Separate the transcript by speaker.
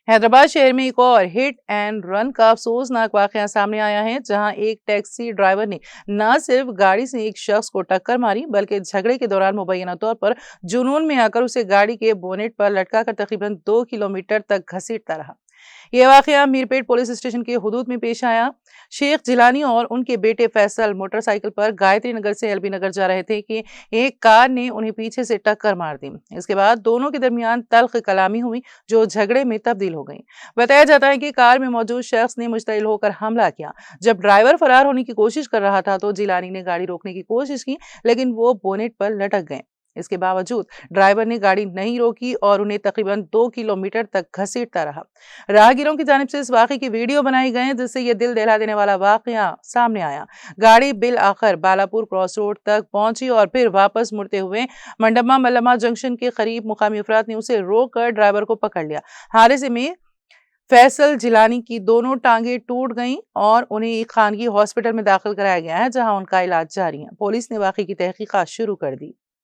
Speaker 1: हैदराबाद शहर में एक और हिट एंड रन का अफसोसनाक वाकया सामने आया है, जहां एक टैक्सी ड्राइवर ने न सिर्फ गाड़ी से एक शख्स को टक्कर मारी, बल्कि झगड़े के दौरान मुबैना तौर पर जुनून में आकर उसे गाड़ी के बोनेट पर लटकाकर तकरीबन 2 किलोमीटर तक घसीटता रहा। ये वाकया मीरपेट पुलिस स्टेशन के हुदूद में पेश आया। शेख जिलानी और उनके बेटे फैसल मोटरसाइकिल पर गायत्री नगर से एलबी नगर जा रहे थे कि एक कार ने उन्हें पीछे से टक्कर मार दी। इसके बाद दोनों के दरमियान तल्ख कलामी हुई, जो झगड़े में तब्दील हो गई। बताया जाता है कि कार में मौजूद शख्स ने मुश्तइल होकर हमला किया। जब ड्राइवर फरार होने की कोशिश कर रहा था तो जिलानी ने गाड़ी रोकने की कोशिश की, लेकिन वो बोनेट पर लटक गए। इसके बावजूद ड्राइवर ने गाड़ी नहीं रोकी और उन्हें तकरीबन 2 किलोमीटर तक घसीटता रहा। राहगीरों की जानिब से इस वाक़े की वीडियो बनाई गई, जिससे ये दिल दहला देने वाला वाक़या सामने आया। गाड़ी बिल आखिर बालापुर क्रॉस रोड तक पहुंची और फिर वापस मुड़ते हुए मंडम्मा मल्लमा जंक्शन के करीब मुकामी अफराद ने उसे रोक कर ड्राइवर को पकड़ लिया। हादसे में फैसल जिलानी की दोनों टांगें टूट गईं और उन्हें एक खानगी हॉस्पिटल में दाखिल कराया गया है, जहां उनका इलाज जारी है। पुलिस ने वाक़े की तहकीकात शुरू कर दी।